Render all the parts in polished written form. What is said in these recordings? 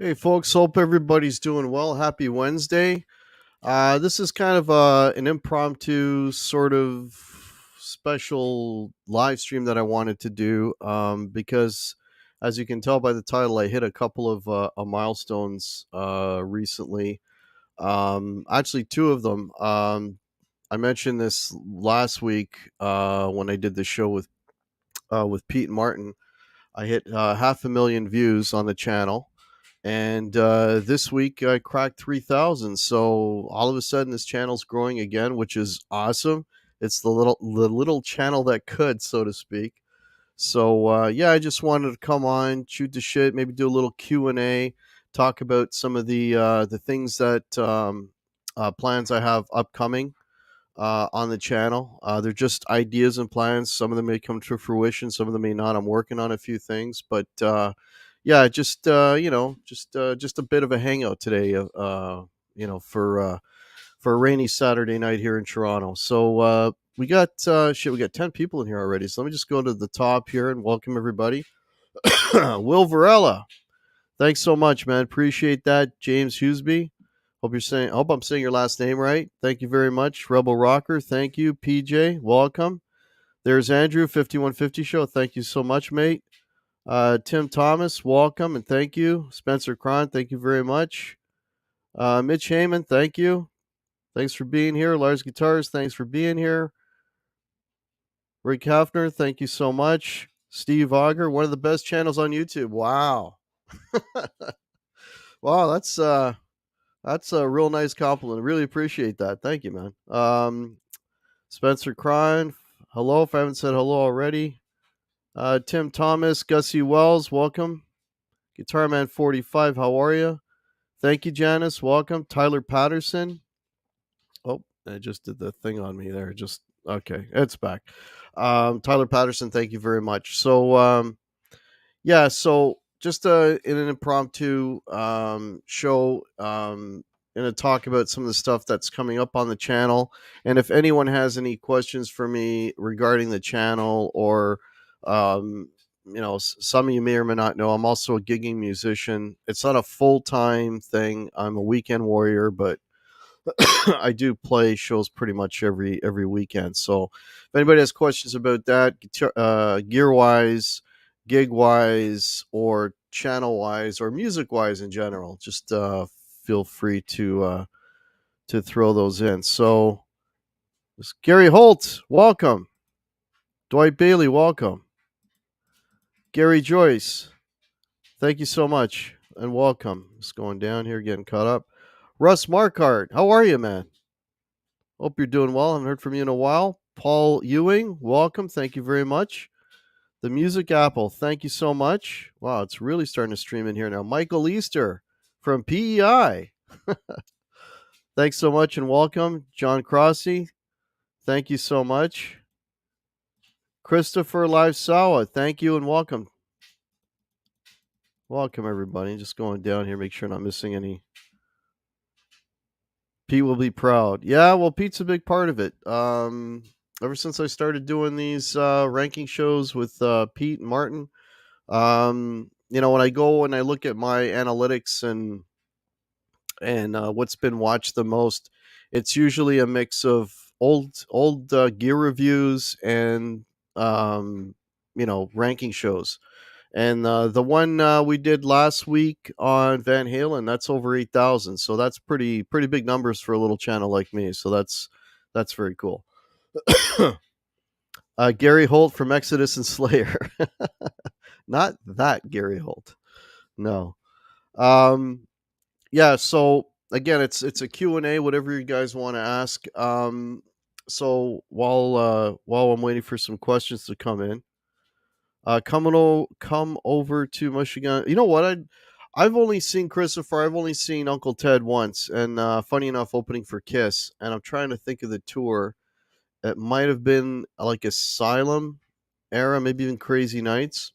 Hey, folks. Hope everybody's doing well. Happy Wednesday. This is kind of an impromptu sort of special live stream that I wanted to do because, as you can tell by the title, I hit a couple of milestones recently. Actually, two of them. I mentioned this last week when I did the show with Pete and Martin. I hit 500,000 views on the channel, and this week I cracked 3,000. So all of a sudden, this channel's growing again, which is awesome. It's the little channel that could, so to speak. So yeah, I just wanted to come on, shoot the shit, maybe do a little Q&A, talk about some of the things that plans I have upcoming on the channel. They're just ideas and plans. Some of them may come to fruition, some of them may not. I'm working on a few things, but yeah, just just a bit of a hangout today. For a rainy Saturday night here in Toronto. So we got 10 people in here already. So let me just go to the top here and welcome everybody. Will Varela, thanks so much, man. Appreciate that. James Hughesby. Hope I'm saying your last name right. Thank you very much. Rebel Rocker, thank you. PJ, welcome. There's Andrew, 5150 Show. Thank you so much, mate. Tim Thomas, welcome and thank you. Spencer Cron, thank you very much. Mitch Heyman, thank you. Thanks for being here. Lars Guitars, thanks for being here. Rick Hafner, thank you so much. Steve Auger, one of the best channels on YouTube. Wow. Wow, that's a real nice compliment. I really appreciate that. Thank you, man. Spencer Crine, hello. If I haven't said hello already. Tim Thomas, Gussie Wells, welcome. Guitar Man 45, how are you? Thank you, Janice. Welcome. Tyler Patterson. Oh, I just did the thing on me there. Just okay, it's back. Tyler Patterson, thank you very much. So yeah, so just in an impromptu show, going to talk about some of the stuff that's coming up on the channel. And if anyone has any questions for me regarding the channel, or some of you may or may not know, I'm also a gigging musician. It's not a full-time thing. I'm a weekend warrior, but I do play shows pretty much every weekend. So if anybody has questions about that, gear wise, gig wise, or channel wise, or music wise in general, just feel free to throw those in. So Gary Holt, welcome. Dwight Bailey, welcome. Gary Joyce, thank you so much and welcome. Just going down here, getting caught up. Russ Markart, how are you, man? Hope you're doing well. I haven't heard from you in a while. Paul Ewing, welcome. Thank you very much. The Music Apple, thank you so much. Wow, it's really starting to stream in here now. Michael Easter from PEI. Thanks so much and welcome. John Crossy, thank you so much. Christopher Live Sawa, thank you and welcome. Welcome, everybody. Just going down here, make sure I'm not missing any. Pete will be proud. Yeah, well, Pete's a big part of it. Ever since I started doing these ranking shows with Pete and Martin, when I go and I look at my analytics and what's been watched the most, it's usually a mix of old gear reviews and ranking shows. And the one we did last week on Van Halen, that's over 8,000. So that's pretty big numbers for a little channel like me. So that's very cool. Gary Holt from Exodus and Slayer. Not that Gary Holt. No. Yeah, so again, it's a Q&A, whatever you guys want to ask. So while I'm waiting for some questions to come in, come over to Michigan. You know what? I've only seen Christopher. I've only seen Uncle Ted once, and funny enough, opening for Kiss. And I'm trying to think of the tour. It might have been like Asylum era, maybe even Crazy Nights.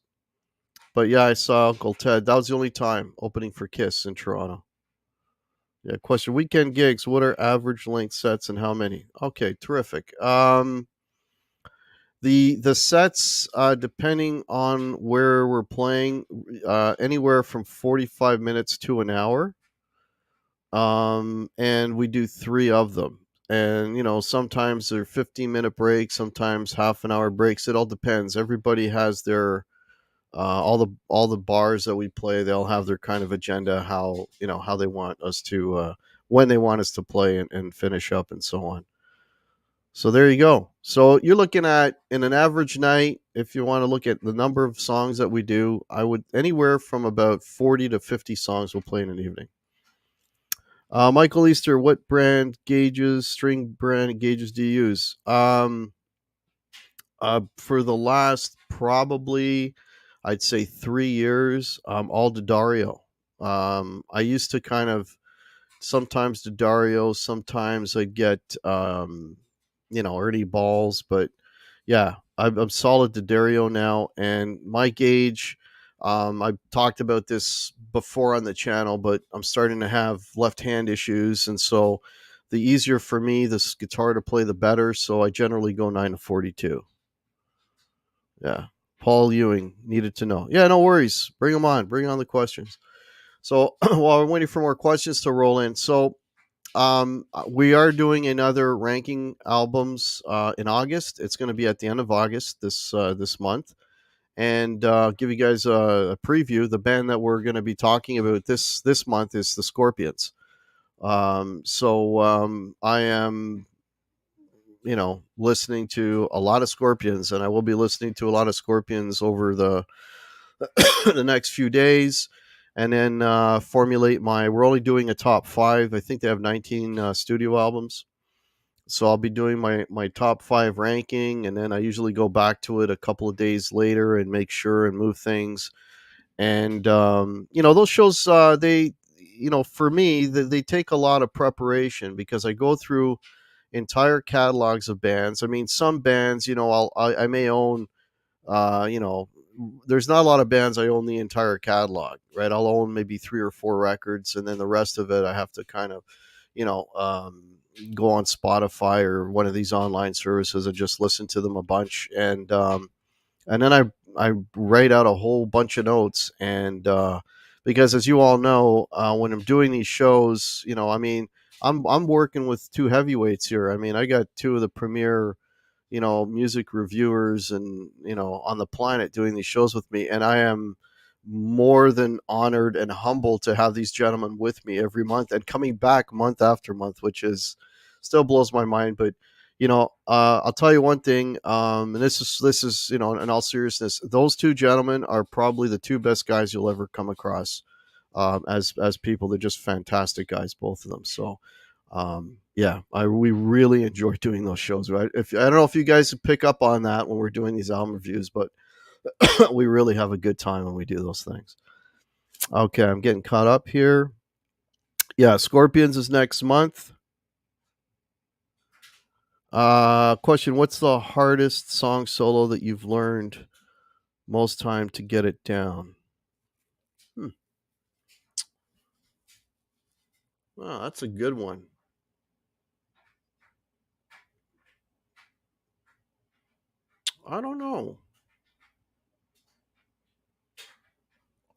But yeah, I saw Uncle Ted. That was the only time opening for Kiss in Toronto. Yeah, question. Weekend gigs. What are average length sets and how many? Okay, terrific. The sets, depending on where we're playing, anywhere from 45 minutes to an hour. And we do three of them. And sometimes they're 15-minute breaks, sometimes half an hour breaks. It all depends. Everybody has their all the bars that we play. They'll have their kind of agenda, how they want us to when they want us to play and finish up and so on. So there you go. So you're looking at, in an average night, if you want to look at the number of songs that we do, I would anywhere from about 40 to 50 songs we'll play in an evening. Michael Easter, what string brand gauges do you use? For the last probably, I'd say 3 years, all Dario. I used to kind of sometimes Dario, sometimes I'd get Ernie balls, but yeah, I'm solid Dario now, and my gauge. I've talked about this before on the channel, but I'm starting to have left hand issues, and so the easier for me this guitar to play, the better. So I generally go 9 to 42. Yeah. Paul Ewing needed to know. Yeah, no worries. Bring them on. Bring on the questions. So while we're waiting for more questions to roll in, so we are doing another ranking albums in August. It's going to be at the end of August this month, and give you guys a preview. The band that we're going to be talking about this month is the Scorpions. So I am listening to a lot of Scorpions, and I will be listening to a lot of Scorpions over the the next few days, and then formulate my. We're only doing a top five. I think they have 19 studio albums, so I'll be doing my top five ranking, and then I usually go back to it a couple of days later and make sure and move things. And those shows, for me, they take a lot of preparation because I go through entire catalogs of bands. I mean, some bands, I may own, there's not a lot of bands I own the entire catalog, right? I'll own maybe 3 or 4 records, and then the rest of it I have to kind of, you know, um, go on Spotify or one of these online services and just listen to them a bunch, and then I write out a whole bunch of notes, and because as you all know, when I'm doing these shows, I mean, I'm working with two heavyweights here. I mean, I got two of the premier music reviewers and on the planet doing these shows with me, and I am more than honored and humbled to have these gentlemen with me every month and coming back month after month, which is still blows my mind. But I'll tell you one thing, and this is in all seriousness, those two gentlemen are probably the two best guys you'll ever come across, as people. They're just fantastic guys, both of them. So yeah, we really enjoy doing those shows, right? If I don't know if you guys pick up on that when we're doing these album reviews, but we really have a good time when we do those things. Okay, I'm getting caught up here. Yeah, Scorpions is next month. Question: what's the hardest song solo that you've learned most time to get it down? Hmm. Oh, that's a good one. I don't know.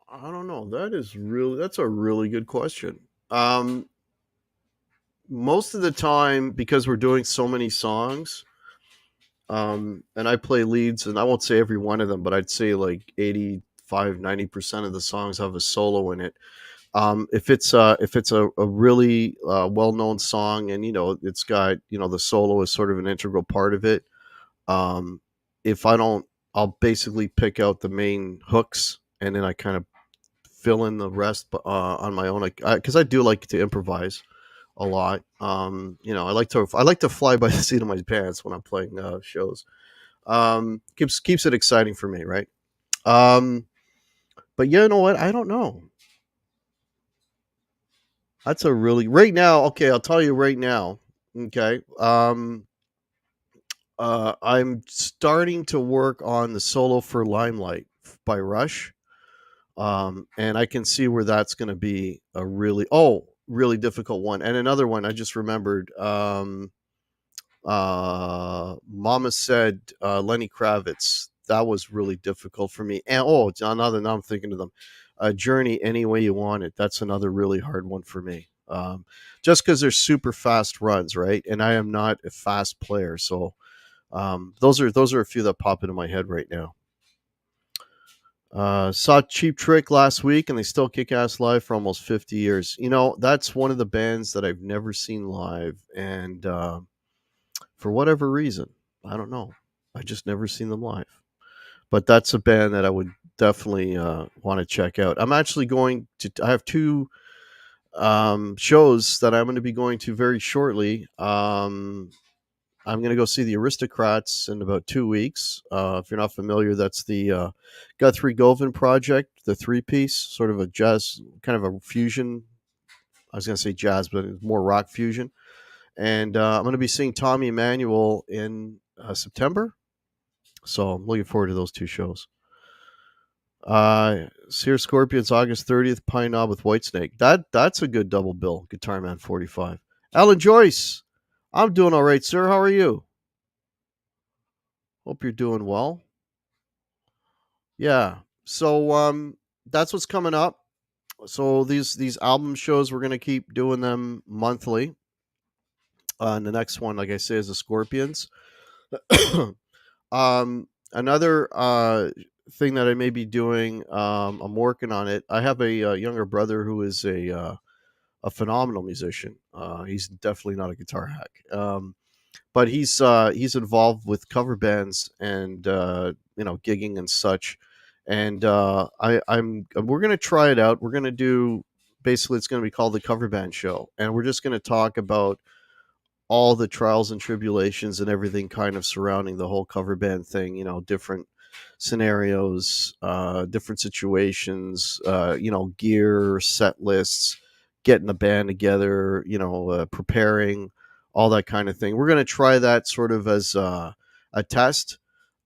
I don't know. That's a really good question. Most of the time, because we're doing so many songs, and I play leads, and I won't say every one of them, but I'd say like 85-90% of the songs have a solo in it. If it's a really well-known song, and it's got the solo is sort of an integral part of it. um if I don't, I'll basically pick out the main hooks, and then I kind of fill in the rest on my own, because I do like to improvise a lot. I like to fly by the seat of my pants when I'm playing shows. Keeps it exciting for me, right? Um, but you know what? I don't know. That's a really right now. Okay, I'll tell you right now. Okay. I'm starting to work on the solo for Limelight by Rush. And I can see where that's going to be a really difficult one. And another one I just remembered. Mama said Lenny Kravitz. That was really difficult for me. And another. Now I'm thinking of them. Journey, any way you want it. That's another really hard one for me. Just because they're super fast runs, right? And I am not a fast player, so those are a few that pop into my head right now. Saw Cheap Trick last week, and they still kick ass live for almost 50 years. That's one of the bands that I've never seen live, and for whatever reason, I don't know, I just never seen them live. But that's a band that I would definitely want to check out. I'm actually going to. I have two shows that I'm going to be going to very shortly. I'm going to go see the Aristocrats in about 2 weeks. If you're not familiar, that's the Guthrie Govan project, the three-piece, sort of a jazz, kind of a fusion. I was going to say jazz, but it's more rock fusion. And I'm going to be seeing Tommy Emmanuel in September. So I'm looking forward to those two shows. Sears Scorpions, August 30th, Pine Knob with Whitesnake. That's a good double bill. Guitar Man 45. Alan Joyce, I'm doing all right, sir. How are you? Hope you're doing well. Yeah. So that's what's coming up. So these album shows, we're gonna keep doing them monthly. And the next one, like I say, is the Scorpions. Another thing that I may be doing, I'm working on it. I have a, younger brother who is a phenomenal musician. He's definitely not a guitar hack. But he's involved with cover bands and gigging and such. And we're gonna try it out. We're gonna do basically it's gonna be called the Cover Band Show, and we're just gonna talk about all the trials and tribulations and everything kind of surrounding the whole cover band thing. Different scenarios, different situations. Gear, set lists, getting the band together. Preparing all that kind of thing. We're going to try that sort of as a test.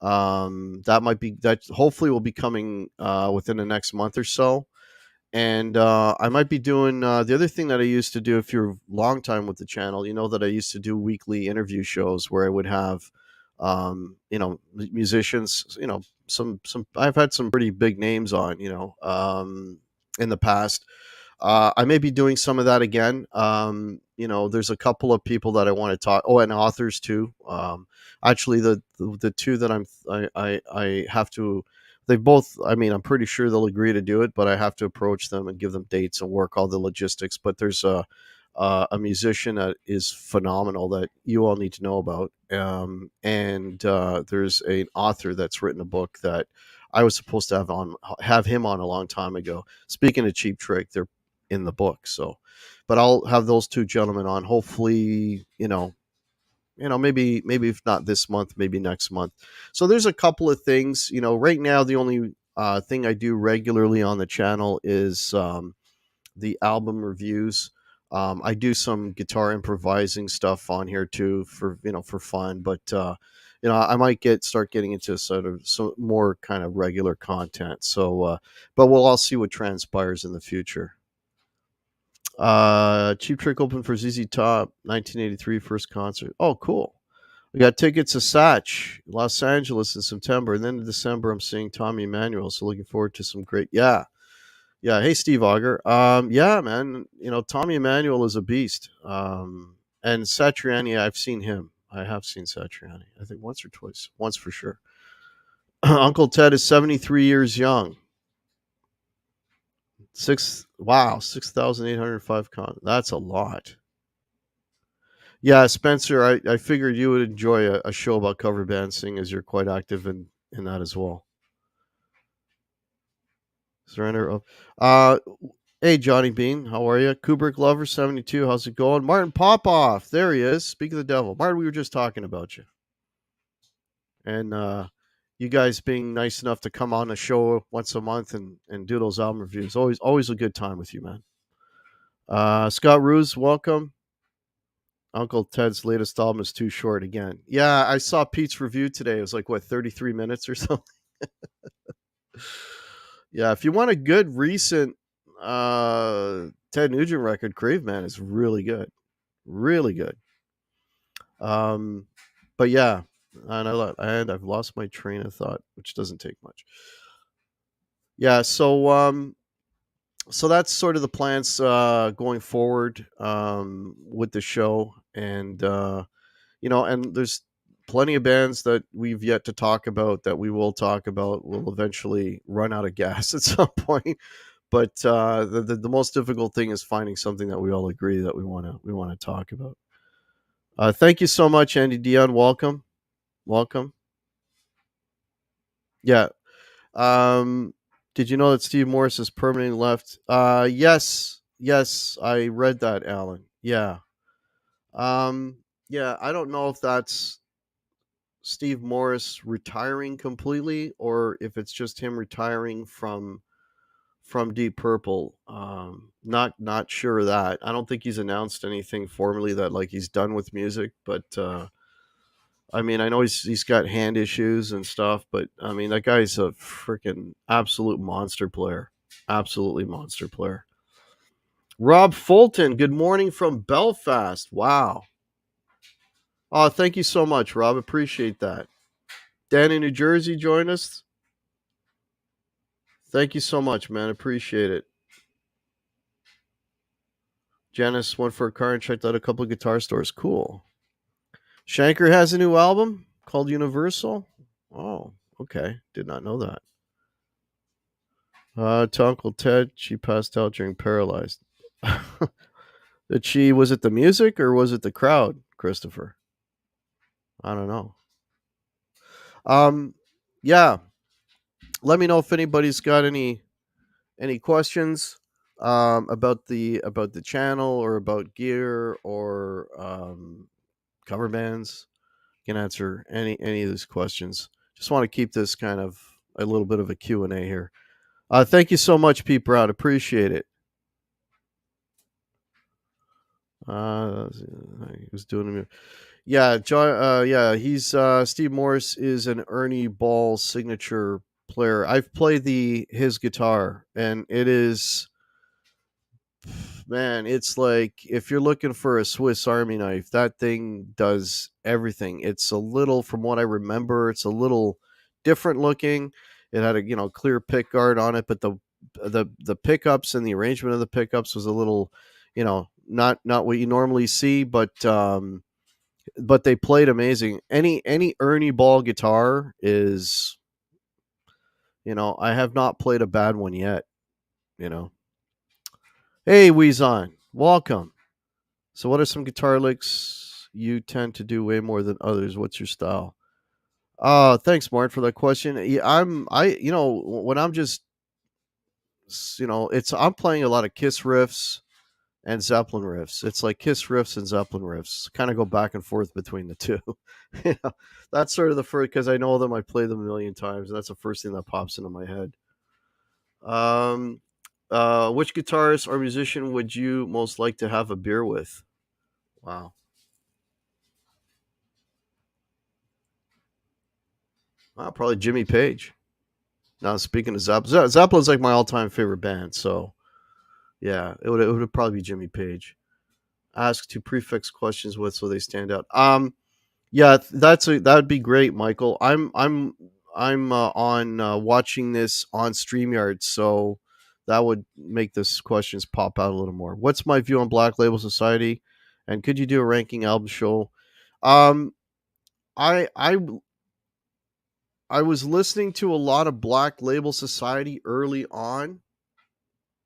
That hopefully will be coming within the next month or so. And I might be doing the other thing that I used to do. If you're a long time with the channel, you know that I used to do weekly interview shows where I would have musicians. Some I've had some pretty big names on, in the past. I may be doing some of that again. There's a couple of people that I want to talk. Oh, and authors too. Actually, the two that I have to. They both. I mean, I'm pretty sure they'll agree to do it, but I have to approach them and give them dates and work all the logistics. But there's a musician that is phenomenal that you all need to know about. And there's an author that's written a book that I was supposed to have him on a long time ago. Speaking of Cheap Trick, they're in the book. So, but I'll have those two gentlemen on. Hopefully, maybe if not this month, maybe next month. So there's a couple of things. Right now the only thing I do regularly on the channel is the album reviews. I do some guitar improvising stuff on here too for fun, but I might start getting into sort of some more kind of regular content. So, but we'll all see what transpires in the future. Cheap Trick opened for ZZ Top, 1983 first concert. Oh, cool. We got tickets to Satch, Los Angeles in September, and then in December I'm seeing Tommy Emmanuel. So looking forward to some great. Yeah, yeah. Hey, Steve Auger. Yeah, man. Tommy Emmanuel is a beast. And Satriani, I've seen him. I have seen Satriani. I think once or twice. Once for sure. Uncle Ted is 73 years young. 6,805 That's a lot. Yeah, Spencer, I figured you would enjoy a show about cover band, seeing as you're quite active in that as well. Surrender of Hey, Johnny Bean, how are you? Kubrick Lover 72, how's it going? Martin Popoff, there he is. Speak of the devil. Martin, we were just talking about you. And you guys being nice enough to come on the show once a month and do those album reviews. Always a good time with you, man. Scott Ruse, welcome. Uncle Ted's latest album is too short again. Yeah, I saw Pete's review today. It was like, what, 33 minutes or something? Yeah, if you want a good recent Ted Nugent record, Crave Man is really good. Really good. Um, but yeah, and I've lost my train of thought, which doesn't take much. Yeah, so that's sort of the plans going forward with the show, and and there's plenty of bands that we've yet to talk about that we will talk about. We'll eventually run out of gas at some point, but the most difficult thing is finding something that we all agree that we want to talk about. Thank you so much, Andy Dion. Welcome. Yeah. Um, did you know that Steve Morris is permanently left? Yes, I read that, Alan. Yeah. Um, yeah, I don't know if that's Steve Morris retiring completely or if it's just him retiring from Deep Purple. Not sure of that. I don't think he's announced anything formally that like he's done with music, but I mean, I know he's got hand issues and stuff, but I mean, that guy's a freaking absolute monster player. Absolutely monster player. Rob Fulton, good morning from Belfast. Wow. Oh, thank you so much, Rob. Appreciate that. Dan in New Jersey join us. Thank you so much, man. Appreciate it. Janice went for a car and checked out a couple of guitar stores. Cool. Shanker has a new album called Universal. Oh, okay. Did not know that. To Uncle Ted, she passed out during Paralyzed. Was it the music or was it the crowd, Christopher? I don't know. Um, yeah. Let me know if anybody's got any questions about the channel or about gear or cover bands. You can answer any of these questions. Just want to keep this kind of a little bit of a Q&A here. Thank you so much, Pete Brown. Appreciate it. He was doing it. Yeah, John. Yeah, he's Steve Morris is an Ernie Ball signature player. I've played his guitar, and it is, man, it's like if you're looking for a Swiss Army knife, that thing does everything. It's a little, from what I remember, it's a little different looking. It had a clear pick guard on it, but the pickups and the arrangement of the pickups was a little, not what you normally see, but they played amazing. Any Ernie Ball guitar is, I have not played a bad one yet. You know. Hey, Weezon, welcome. So, what are some guitar licks you tend to do way more than others? What's your style? Thanks, Mart, for that question. Yeah, when I'm just, I'm playing a lot of Kiss riffs and Zeppelin riffs. It's like Kiss riffs and Zeppelin riffs. Kind of go back and forth between the two. you know, that's sort of the first because I know them. I play them a million times, and that's the first thing that pops into my head. Um, which guitarist or musician would you most like to have a beer with? Wow. Probably Jimmy Page. Now speaking of Zeppelin's like my all-time favorite band. So yeah, it would probably be Jimmy Page. Ask to prefix questions with so they stand out. Yeah, that'd be great, Michael. I'm on watching this on StreamYard, so that would make this questions pop out a little more. What's my view on Black Label Society, and could you do a ranking album show? Um, I I I was listening to a lot of Black Label Society early on,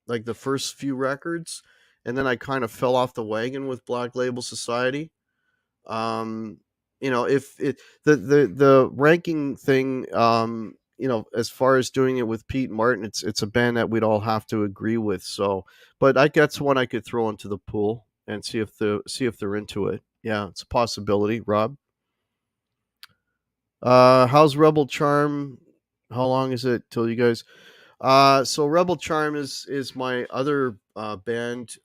like the first few records, and then I kind of fell off the wagon with Black Label Society. If it the ranking thing, as far as doing it with Pete and Martin, it's a band that we'd all have to agree with. So, but I guess one I could throw into the pool and see if they're into it. Yeah, it's a possibility. Rob, how's Rebel Charm? How long is it till you guys? So Rebel Charm is my other band.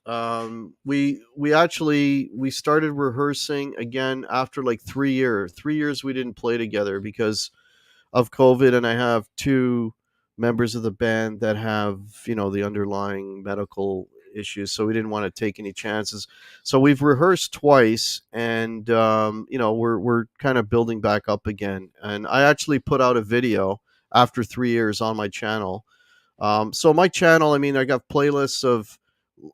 We actually we started rehearsing again after like 3 years. 3 years we didn't play together because of COVID, and I have two members of the band that have the underlying medical issues, so we didn't want to take any chances. So we've rehearsed twice, and we're kind of building back up again. And I actually put out a video after 3 years on my channel. So my channel, I mean, I got playlists of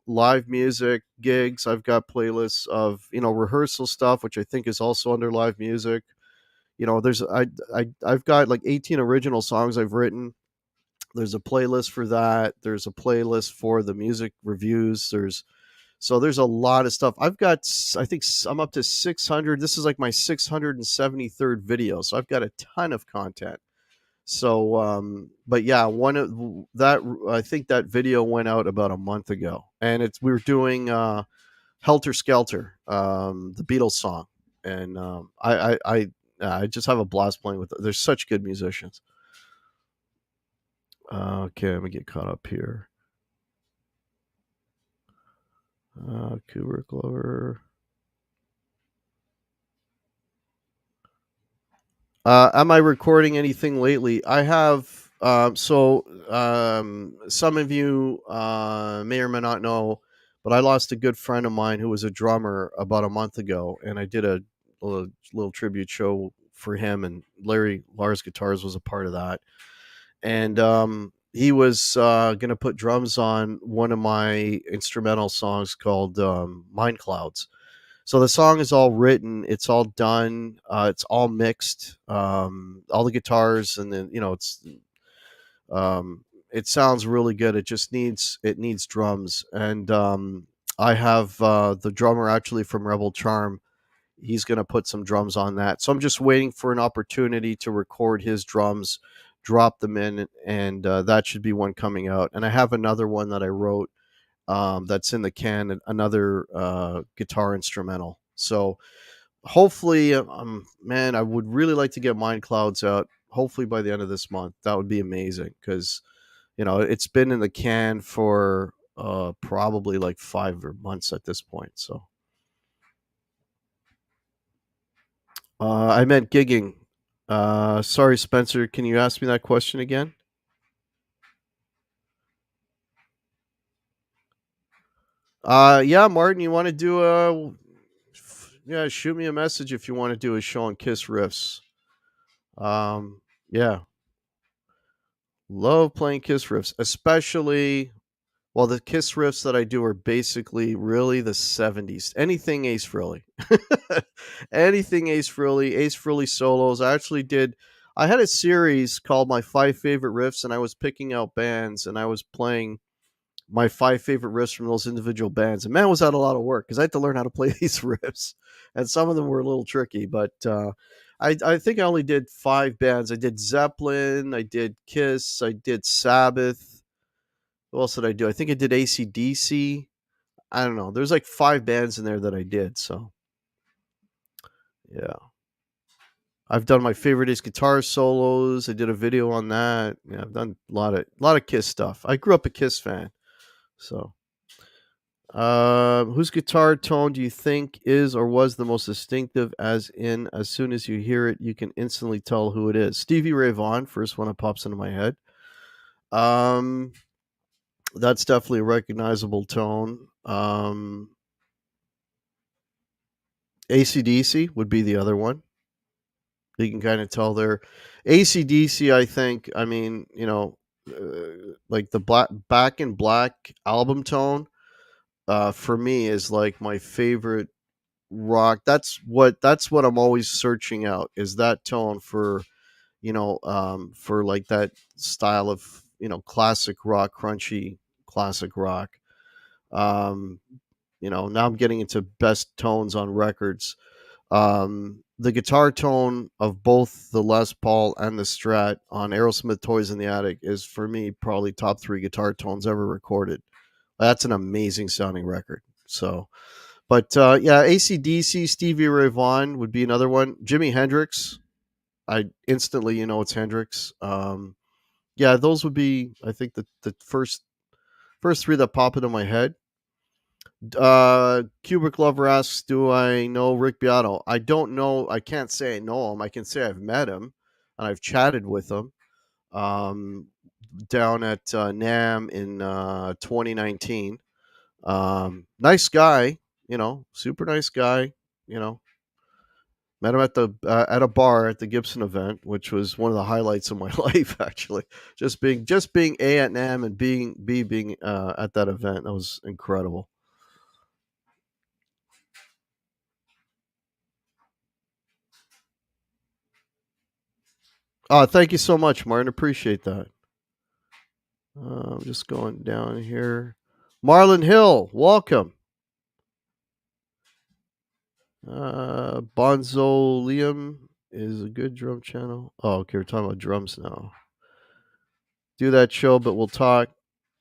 live music gigs. I've got playlists of rehearsal stuff, which I think is also under live music. There's I've got like 18 original songs I've written. There's a playlist for that. There's a playlist for the music reviews. There's a lot of stuff. I've got I think I'm up to 600. This is like my 673rd video. So I've got a ton of content. So but yeah, one of that I think that video went out about a month ago, and it's we were doing Helter Skelter, the Beatles song, and I just have a blast playing with it. There's such good musicians. Okay, let me get caught up here. Kubrick Lover. Am I recording anything lately? I have. Some of you may or may not know, but I lost a good friend of mine who was a drummer about a month ago, and I did little tribute show for him. And Lars Guitars was a part of that, and he was going to put drums on one of my instrumental songs called Mind Clouds. So the song is all written, it's all done, it's all mixed, all the guitars, and then it sounds really good. It needs drums, and I have the drummer actually from Rebel Charm. He's going to put some drums on that. So I'm just waiting for an opportunity to record his drums, drop them in, and that should be one coming out. And I have another one that I wrote that's in the can, another guitar instrumental. So hopefully, man, I would really like to get Mind Clouds out. Hopefully by the end of this month, that would be amazing because it's been in the can for probably like 5 months at this point. So I meant gigging. Sorry, Spencer. Can you ask me that question again? Yeah, Martin, you want to do yeah, shoot me a message if you want to do a show on Kiss riffs. Yeah, love playing Kiss riffs, especially the Kiss riffs that I do are basically really the 70s. Anything Ace Frehley. Anything Ace Frehley solos. I had a series called My Five Favorite Riffs, and I was picking out bands, and I was playing my five favorite riffs from those individual bands. And man, was that a lot of work because I had to learn how to play these riffs, and some of them were a little tricky. But I think I only did five bands. I did Zeppelin, I did Kiss, I did Sabbath. What else did I do? I think I did AC/DC. I don't know. There's like five bands in there that I did. So yeah, I've done my favorite Ace guitar solos. I did a video on that. Yeah, I've done a lot of Kiss stuff. I grew up a Kiss fan. So whose guitar tone do you think is or was the most distinctive? As soon as you hear it, you can instantly tell who it is. Stevie Ray Vaughan, first one that pops into my head. Um, that's definitely a recognizable tone. AC/DC would be the other one. You can kind of tell they're AC/DC. I think. I mean, like the Back in Black album tone. For me is like my favorite rock. That's what I'm always searching out is that tone for like that style of classic rock, crunchy classic rock. Um, now I'm getting into best tones on records. The guitar tone of both the Les Paul and the Strat on Aerosmith Toys in the Attic is for me probably top 3 guitar tones ever recorded. That's an amazing sounding record. So, but yeah, AC/DC, Stevie Ray Vaughan would be another one. Jimi Hendrix, I instantly, it's Hendrix. Yeah, those would be, I think, the first 3 that pop into my head. Kubrick Lover asks, "Do I know Rick Beato?" I don't know. I can't say I know him. I can say I've met him and I've chatted with him. Um, Down at Nam in 2019. Nice guy, super nice guy. You know, Met him at a bar at the Gibson event, which was one of the highlights of my life. Actually, just being A at Nam and being at that event, that was incredible. Thank you so much, Martin. Appreciate that. I'm just going down here. Marlon Hill, welcome. Bonzo Liam is a good drum channel. Oh, okay. We're talking about drums now. Do that show, but we'll talk.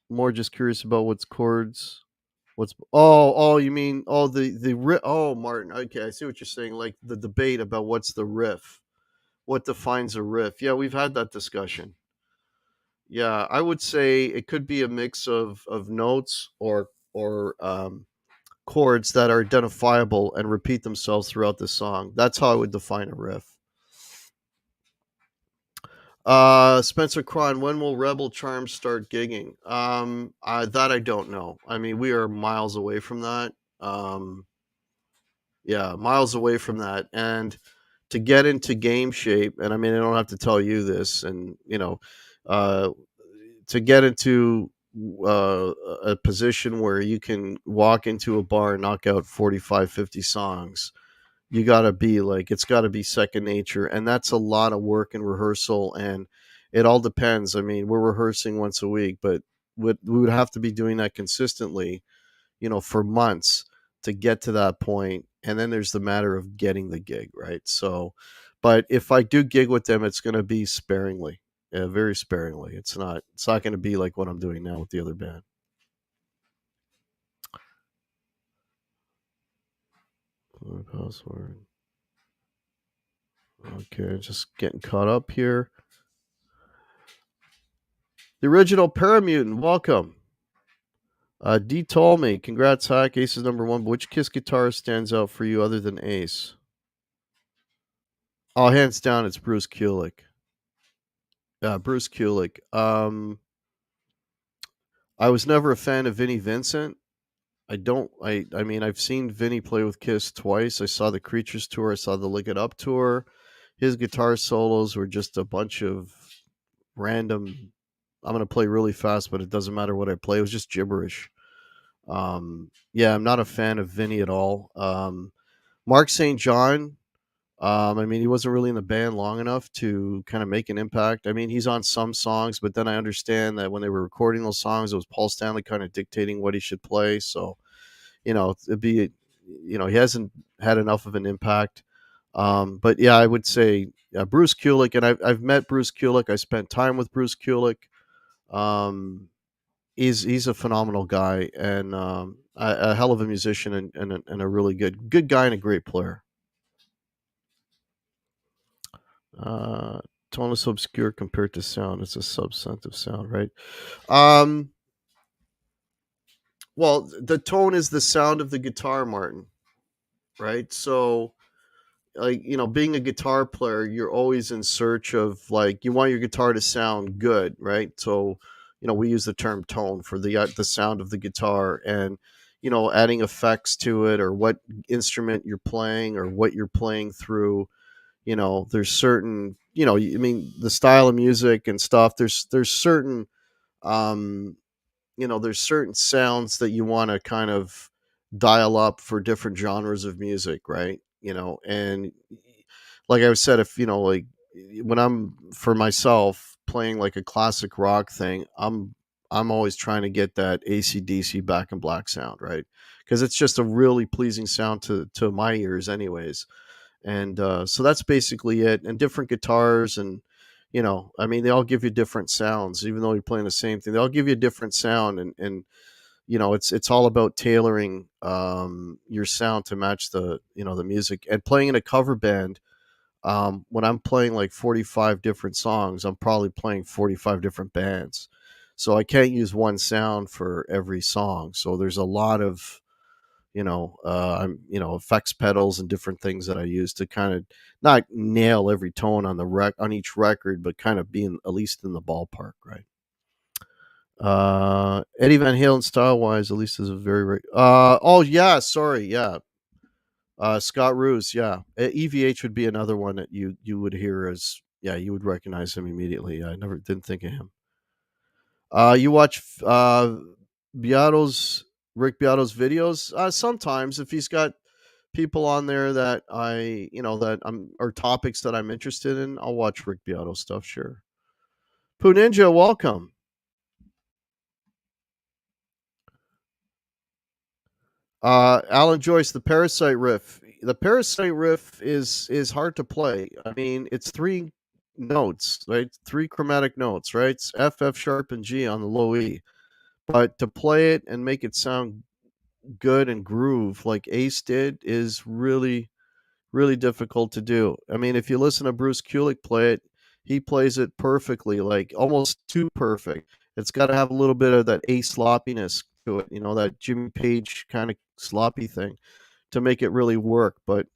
More just curious about what's chords. You mean the riff? Oh, Martin. Okay, I see what you're saying. Like the debate about what's the riff, what defines a riff. Yeah, we've had that discussion. Yeah, I would say it could be a mix of notes or chords that are identifiable and repeat themselves throughout the song. That's how I would define a riff. Spencer Cron, when will Rebel Charm start gigging? That I don't know. I mean, we are miles away from that. Um, yeah, miles away from that. And to get into game shape, and I mean, I don't have to tell you this, and uh, to get into a position where you can walk into a bar and knock out 45, 50 songs, you got to be like, it's got to be second nature. And that's a lot of work and rehearsal. And it all depends. I mean, we're rehearsing once a week, but we would have to be doing that consistently, for months to get to that point. And then there's the matter of getting the gig, right? So, but if I do gig with them, it's going to be sparingly, very sparingly. It's not going to be like what I'm doing now with the other band. Password. Okay, just getting caught up here. The original Paramutant, welcome. D told me, congrats, Hack. Ace is number one. But which Kiss guitar stands out for you other than Ace? Oh, hands down, it's Bruce Kulick. Bruce Kulick. I was never a fan of Vinnie Vincent. I don't. I mean, I've seen Vinnie play with Kiss twice. I saw the Creatures tour. I saw the Lick It Up tour. His guitar solos were just a bunch of random. I'm gonna play really fast, but it doesn't matter what I play. It was just gibberish. Yeah, I'm not a fan of Vinny at all. Mark St. John, I mean, he wasn't really in the band long enough to kind of make an impact. I mean, he's on some songs, but then I understand that when they were recording those songs, it was Paul Stanley kind of dictating what he should play. So, he hasn't had enough of an impact. But yeah, I would say Bruce Kulick, and I've met Bruce Kulick. I spent time with Bruce Kulick. Um, he's a phenomenal guy and a hell of a musician and a really good guy and a great player. Uh, Tone is so obscure compared to sound. It's a substantive sound, right? Um, well, the tone is the sound of the guitar, Martin. Right? So, like, being a guitar player, you're always in search of, like, you want your guitar to sound good, right? So, we use the term tone for the sound of the guitar, and adding effects to it, or what instrument you're playing, or what you're playing through. There's certain, I mean, the style of music and stuff. There's certain um there's certain sounds that you want to kind of dial up for different genres of music, right? And like I said, if like, when I'm for myself playing like a classic rock thing, I'm always trying to get that AC/DC Back in Black sound, right? Because it's just a really pleasing sound to my ears anyways. And so that's basically it. And different guitars, and I mean, they all give you different sounds, even though you're playing the same thing. They all give you a different sound, and it's all about tailoring your sound to match the music. And playing in a cover band, when I'm playing like 45 different songs, I'm probably playing 45 different bands. So I can't use one sound for every song. So there's a lot of, effects pedals and different things that I use to kind of not nail every tone on on each record, but kind of being at least in the ballpark, right? Eddie Van Halen style wise, at least is a oh yeah, sorry, yeah. Scott Roos, yeah. EVH would be another one that you would hear as, yeah, you would recognize him immediately. I never didn't think of him. You watch Beato's Rick Beato's videos? Sometimes if he's got people on there that that I'm or topics that I'm interested in, I'll watch Rick Beato stuff, sure. Poo Ninja, welcome. Alan Joyce, the Parasite riff. The Parasite riff is hard to play. I mean, it's three notes, right? Three chromatic notes, right? It's F, F sharp, and G on the low E. But to play it and make it sound good and groove like Ace did is really, really difficult to do. I mean, if you listen to Bruce Kulick play it, he plays it perfectly, like almost too perfect. It's got to have a little bit of that Ace sloppiness to it, that Jimmy Page kind of sloppy thing to make it really work. But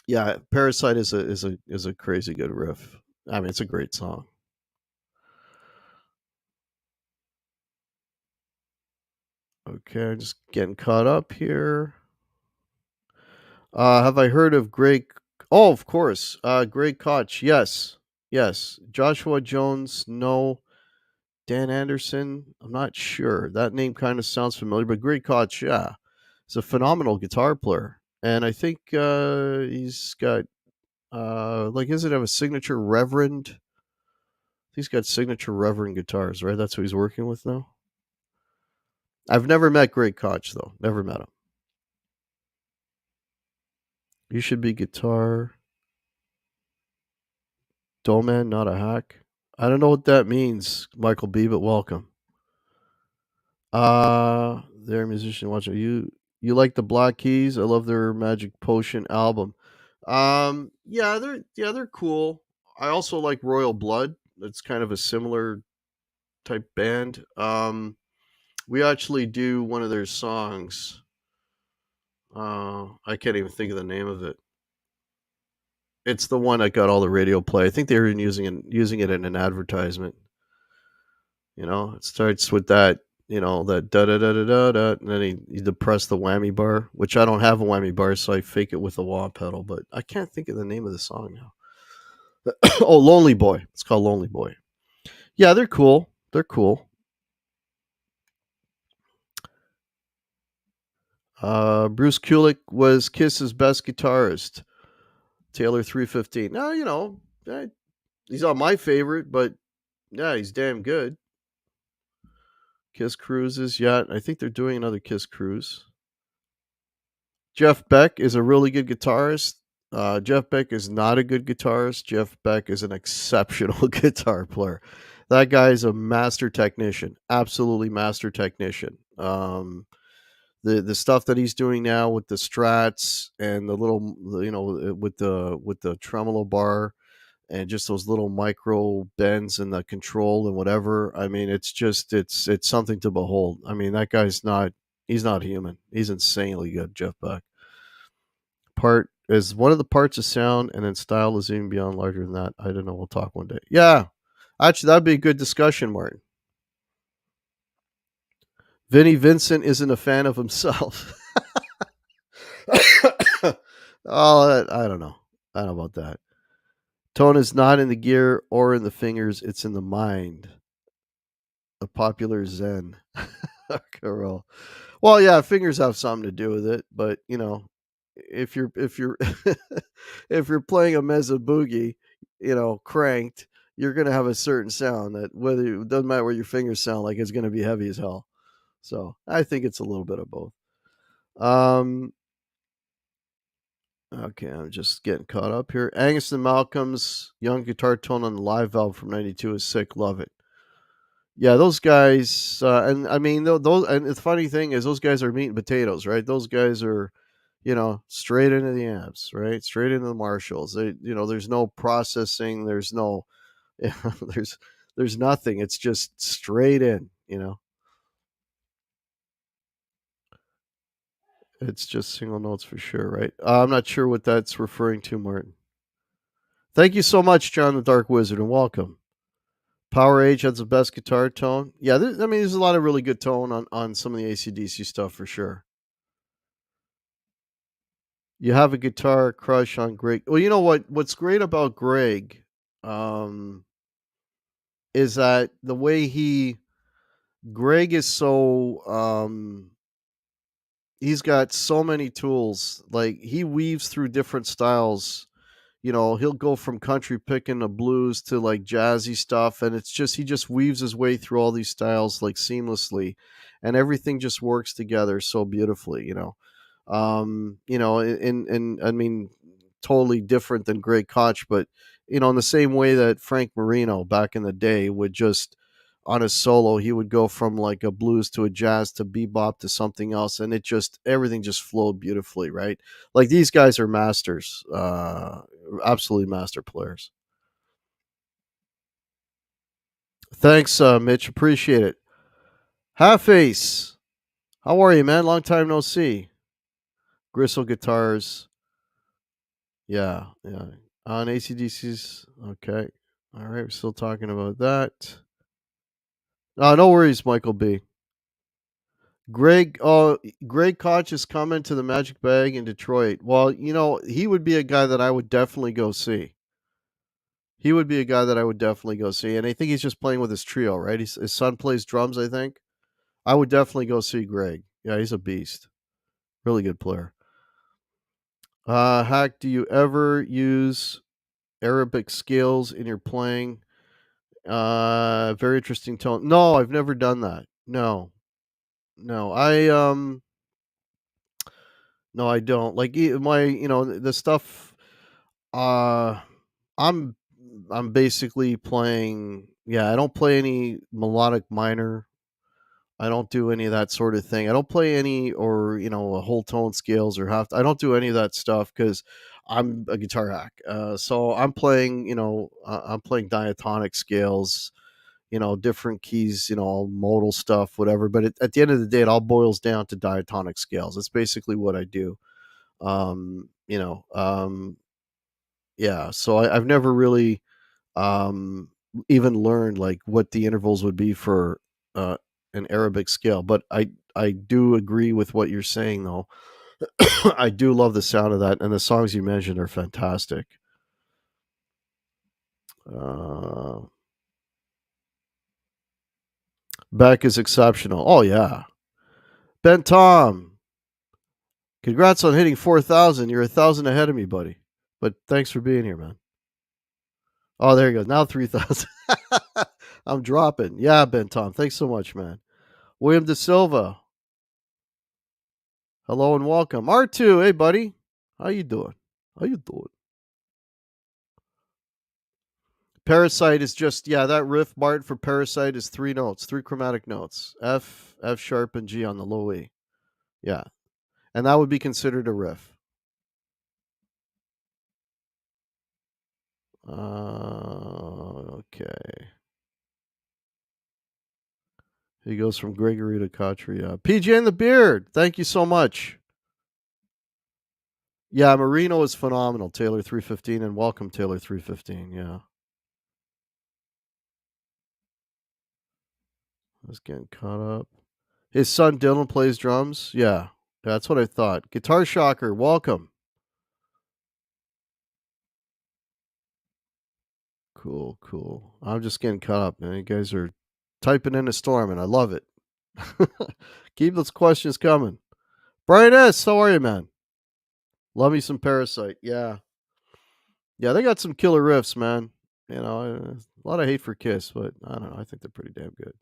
yeah, Parasite is a crazy good riff. I mean, it's a great song. Okay, I'm just getting caught up here. Have I heard of Greg? Oh, of course. Greg Koch. Yes. Yes. Joshua Jones. No. Dan Anderson. I'm not sure. That name kind of sounds familiar, but Greg Koch, yeah. He's a phenomenal guitar player. And I think he's got, does it have a signature Reverend? He's got signature Reverend guitars, right? That's who he's working with now. I've never met Greg Koch, though. Never met him. You should be guitar. Doman, not a hack. I don't know what that means, Michael B, but welcome. They're a musician watcher. You like the Black Keys? I love their Magic Potion album. Yeah, they're cool. I also like Royal Blood. It's kind of a similar type band. We actually do one of their songs. I can't even think of the name of it. It's the one that got all the radio play. I think they were using it in an advertisement. It starts with that da da da da da da, and then he depress the whammy bar, which I don't have a whammy bar, so I fake it with a wah pedal. But I can't think of the name of the song now. Oh, Lonely Boy. It's called Lonely Boy. Yeah, they're cool. They're cool. Bruce Kulick was Kiss's best guitarist. Taylor 315. Now, he's not my favorite, but yeah, he's damn good. Kiss cruises. Yeah, I think they're doing another Kiss cruise. Jeff Beck is a really good guitarist. Jeff Beck is not a good guitarist. Jeff Beck is an exceptional guitar player. That guy is a master technician, absolutely master technician. The stuff that he's doing now with the strats and the little, with the tremolo bar and just those little micro bends in the control and whatever. I mean, it's something to behold. I mean, that guy's not he's not human. He's insanely good, Jeff Beck. Part is one of the parts of sound, and then style is even beyond larger than that. I don't know. We'll talk one day. Yeah, actually, that'd be a good discussion, Martin. Vinnie Vincent isn't a fan of himself. Oh, I don't know. I don't know about that. Tone is not in the gear or in the fingers; it's in the mind. A popular Zen. Carol. Well, yeah, fingers have something to do with it, but if you're if you're playing a mezzo boogie, cranked, you're gonna have a certain sound that it doesn't matter what your fingers sound like, it's gonna be heavy as hell. So I think it's a little bit of both. Um, Okay, I'm just getting caught up here. Angus and Malcolm's young guitar tone on the live album from '92 is sick. Love it. Yeah, those guys, and I mean, those, and the funny thing is, those guys are meat and potatoes, right? Those guys are, straight into the amps, right? Straight into the Marshalls. There's no processing. There's no, there's, there's nothing. It's just straight in. It's just single notes for sure, right? I'm not sure what that's referring to, Martin. Thank you so much, John the Dark Wizard, and welcome. Power Age has the best guitar tone. Yeah, I mean, there's a lot of really good tone on some of the ACDC stuff for sure. You have a guitar crush on Greg. Well, you know what? What's great about Greg, um, is that the way Greg is so, he's got so many tools. Like he weaves through different styles. He'll go from country picking to blues to like jazzy stuff, and it's just he just weaves his way through all these styles like seamlessly, and everything just works together so beautifully. And I mean, totally different than Greg Koch, but in the same way that Frank Marino back in the day would just on a solo, he would go from like a blues to a jazz to bebop to something else, and everything just flowed beautifully, right? Like these guys are masters, absolutely master players. Thanks, Mitch. Appreciate it. Half Ace, how are you, man? Long time no see. Gristle guitars, yeah, yeah. On ACDC's, okay. All right, we're still talking about that. No worries, Michael B. Greg Koch is coming to the Magic Bag in Detroit. Well, he would be a guy that I would definitely go see. He would be a guy that I would definitely go see, and I think he's just playing with his trio, right? His son plays drums, I think. I would definitely go see Greg. Yeah, he's a beast. Really good player. Hack, do you ever use Arabic scales in your playing? Very interesting tone. No, I've never done that. No, no. No, I don't. Like my, the stuff. Uh, I'm, I'm basically playing. Yeah, I don't play any melodic minor. I don't do any of that sort of thing. I don't play any or whole tone scales or half. I don't do any of that stuff because I'm a guitar hack. So I'm playing. I'm playing diatonic scales. Different keys. Modal stuff, whatever. But at the end of the day, it all boils down to diatonic scales. It's basically what I do. Um, you know. Yeah. So I've never really um, even learned like what the intervals would be for uh, an Arabic scale. But I do agree with what you're saying though. I do love the sound of that, and the songs you mentioned are fantastic. Uh, Beck is exceptional. Oh yeah, Ben Tom, congrats on hitting 4,000. You're 1,000 ahead of me, buddy. But thanks for being here, man. Oh, there you go. Now 3,000. I'm dropping. Yeah, Ben Tom. Thanks so much, man. William De Silva, hello and welcome. R2, hey buddy. How you doing? How you doing? Parasite is just that riff Bart for Parasite is three notes, three chromatic notes. F sharp and G on the low E. Yeah. And that would be considered a riff. Okay. He goes from Gregory to Katria. PJ and the Beard, thank you so much. Yeah, Marino is phenomenal. Taylor 315 and welcome Taylor 315. Yeah. I was getting caught up. His son Dylan plays drums. Yeah. That's what I thought. Guitar Shocker, welcome. Cool, cool. I'm just getting caught up, man. You guys are typing in a storm and I love it. Keep those questions coming. Brian S., how are you, man? Love me some Parasite. Yeah. Yeah, they got some killer riffs, man. A lot of hate for Kiss, but I don't know. I think they're pretty damn good.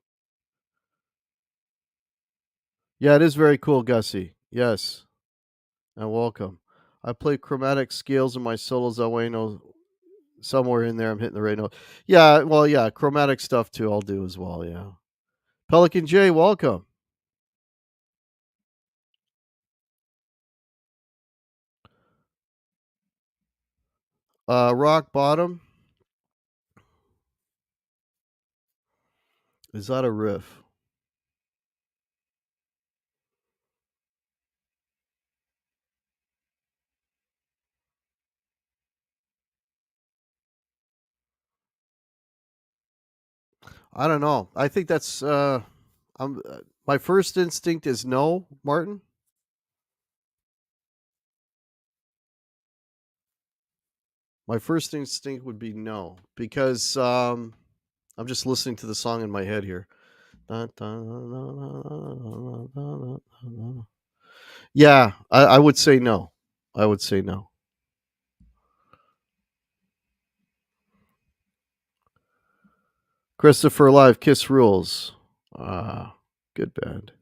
Yeah, it is very cool, Gussie. Yes. And welcome. I play chromatic scales in my solos. That way, I know somewhere in there I'm hitting the right note. Yeah, well, yeah, chromatic stuff too. I'll do as well. Yeah. Pelican J, welcome. Rock bottom. Is that a riff? I don't know. I think that's I'm my first instinct is no, Martin. My first instinct would be no because I'm just listening to the song in my head here. Yeah, I would say no. I would say no. Christopher Live, Kiss Rules. Good band.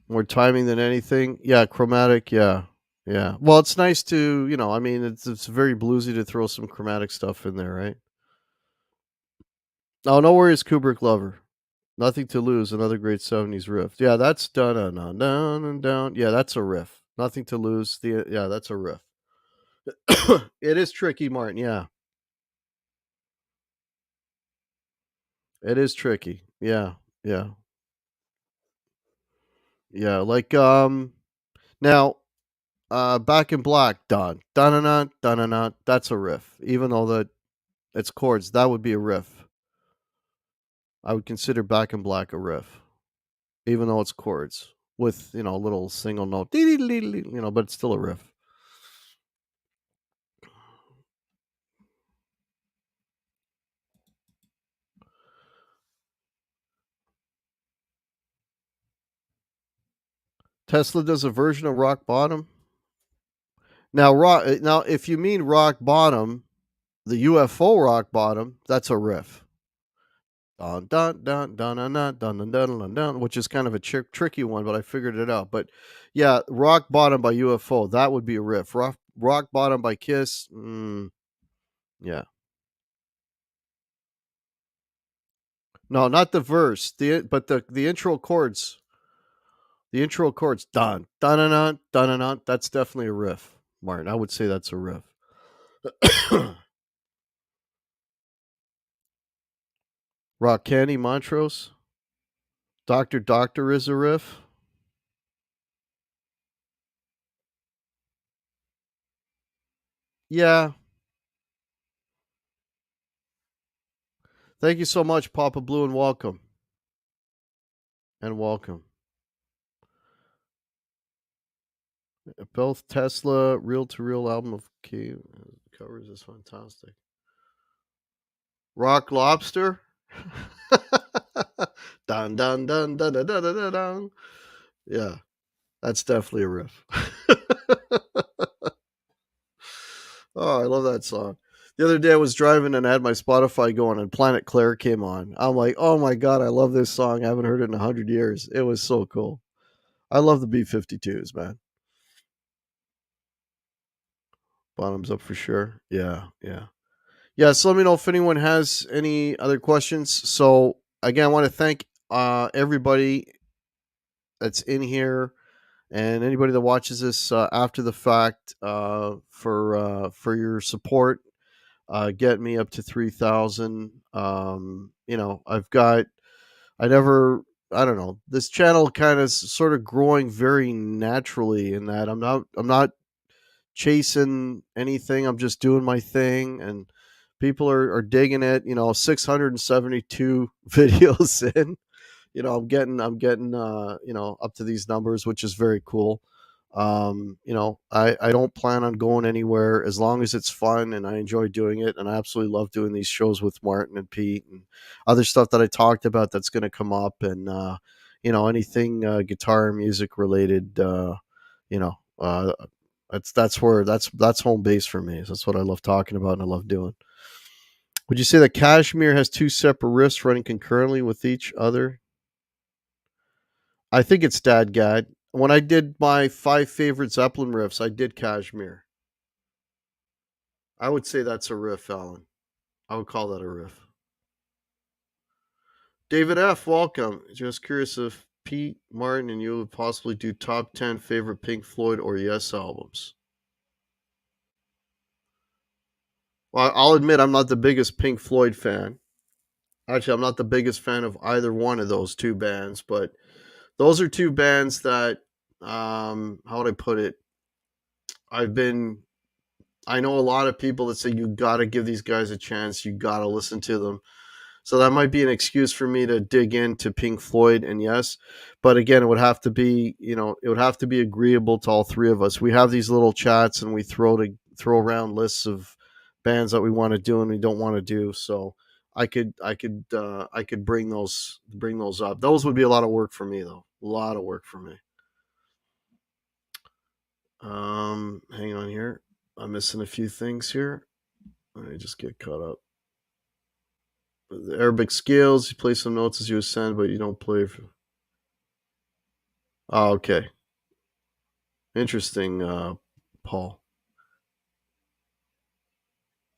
More timing than anything. Yeah, chromatic. Yeah, yeah. Well, it's nice to I mean, it's very bluesy to throw some chromatic stuff in there, right? Oh, no worries, Kubrick lover. Nothing to lose. Another great '70s riff. Yeah, that's dun dun dun dun and down. Yeah, that's a riff. Nothing to lose. Yeah, that's a riff. It is tricky, Martin. Yeah, it is tricky. Yeah, yeah, yeah. Like now, Back in Black, dun dun dun dun dun dun. That's a riff. Even though it's chords, that would be a riff. I would consider Back in Black a riff, even though it's chords with a little single note, but it's still a riff. Tesla does a version of Rock Bottom. Now, if you mean Rock Bottom, the UFO Rock Bottom, that's a riff. Dun dun dun dun dun dun dun dun dun dun, dun, which is kind of a tricky one, but I figured it out. But yeah, Rock Bottom by UFO, that would be a riff. Rock Bottom by Kiss, yeah. No, not the verse. But the intro chords. The intro chords, dun dun dun dun dun dun. Dun, that's definitely a riff, Martin. I would say that's a riff. Rock Candy Montrose. Doctor is a riff. Yeah. Thank you so much, Papa Blue, and welcome. And welcome. Both Tesla Reel to Reel album of key covers is fantastic. Rock Lobster. Dun dun dun dun dun dun dun dun. Dun. Yeah, that's definitely a riff. Oh, I love that song. The other day I was driving and I had my Spotify going and Planet Claire came on. I'm like, oh my God, I love this song. I haven't heard it in 100 years. It was so cool. I love the B-52s, man. Bottoms up for sure. Yeah, yeah. Yeah, so let me know if anyone has any other questions. So again, I want to thank everybody that's in here and anybody that watches this after the fact for your support. Get me up to 3,000. I've got. I never. I don't know. This channel kind of sort of growing very naturally in that I'm not chasing anything. I'm just doing my thing, and people are digging it. 672 videos in. I'm getting up to these numbers, which is very cool. I don't plan on going anywhere as long as it's fun and I enjoy doing it, and I absolutely love doing these shows with Martin and Pete and other stuff that I talked about that's going to come up, and anything guitar and music related. You know, that's home base for me. That's what I love talking about and I love doing. Would you say that Kashmir has two separate riffs running concurrently with each other? I think it's Dad Gad. When I did my 5 favorite Zeppelin riffs, I did Kashmir. I would say that's a riff, Alan. I would call that a riff. David F., welcome. Just curious if Pete, Martin, and you would possibly do top 10 favorite Pink Floyd or Yes albums. Well, I'll admit I'm not the biggest Pink Floyd fan. Actually, I'm not the biggest fan of either one of those two bands, but those are two bands that, how would I put it? I've been, I know a lot of people that say you got to give these guys a chance, you got to listen to them. So that might be an excuse for me to dig into Pink Floyd and Yes, but again, it would have to be, it would have to be agreeable to all three of us. We have these little chats and we throw around lists of bands that we want to do and we don't want to do. So I could bring those up. Those would be a lot of work for me though. A lot of work for me. Hang on here. I'm missing a few things here. Let me just get caught up. The Arabic scales, you play some notes as you ascend, but you don't play. Oh, okay. Interesting, Paul.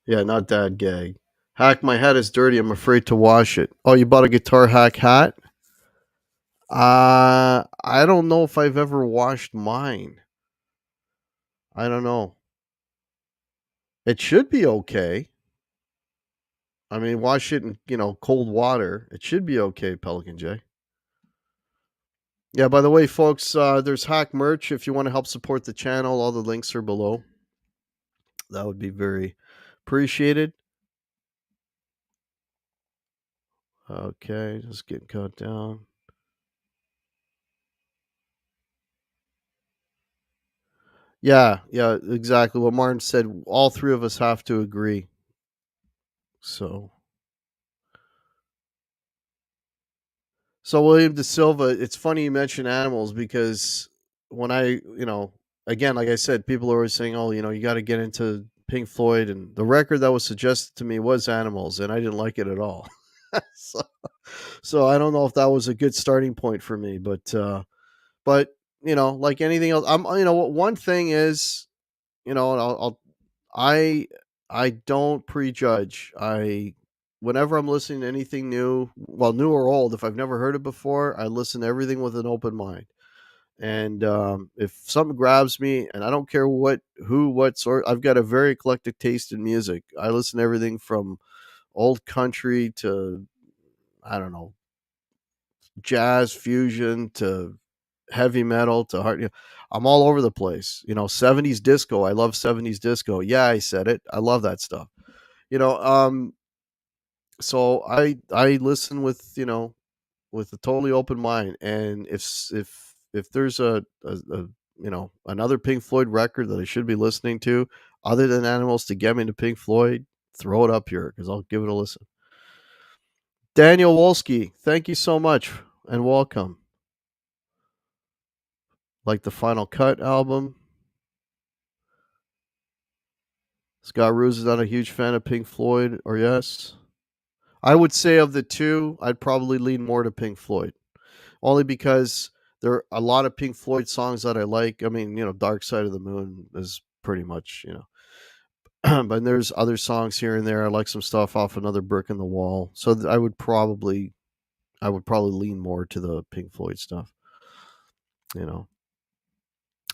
Yeah, not Dad Gag. Hack, my hat is dirty. I'm afraid to wash it. Oh, you bought a guitar hack hat? I don't know if I've ever washed mine. I don't know. It should be okay. I mean, wash it in, cold water. It should be okay, Pelican J. Yeah, by the way, folks, there's hack merch. If you want to help support the channel, all the links are below. That would be very appreciated. Okay, just getting cut down. Yeah, yeah, exactly what Martin said. All three of us have to agree. So, so William De Silva, it's funny you mention animals because when again, like I said, people are always saying, "Oh, you got to get into Pink Floyd," and the record that was suggested to me was Animals, and I didn't like it at all. so, so I don't know if that was a good starting point for me, but like anything else, one thing is, and I I don't prejudge. Whenever I'm listening to anything new, well, new or old, if I've never heard it before, I listen to everything with an open mind. And if something grabs me, and I don't care what sort, I've got a very eclectic taste in music. I listen to everything from old country to, I don't know, jazz fusion to heavy metal to hard. I'm all over the place. 70s disco. I love 70s disco. Yeah, I said it. I love that stuff. You know, um, so I listen with a totally open mind, and if there's a another Pink Floyd record that I should be listening to other than Animals to get me into Pink Floyd, throw it up here because I'll give it a listen. Daniel Wolski, thank you so much and welcome. Like the Final Cut album. Scott Ruse is not a huge fan of Pink Floyd, or yes. I would say of the two, I'd probably lean more to Pink Floyd, only because there are a lot of Pink Floyd songs that I like. I mean, Dark Side of the Moon is pretty much, but there's other songs here and there. I like some stuff off Another Brick in the Wall. So I would probably lean more to the Pink Floyd stuff. You know,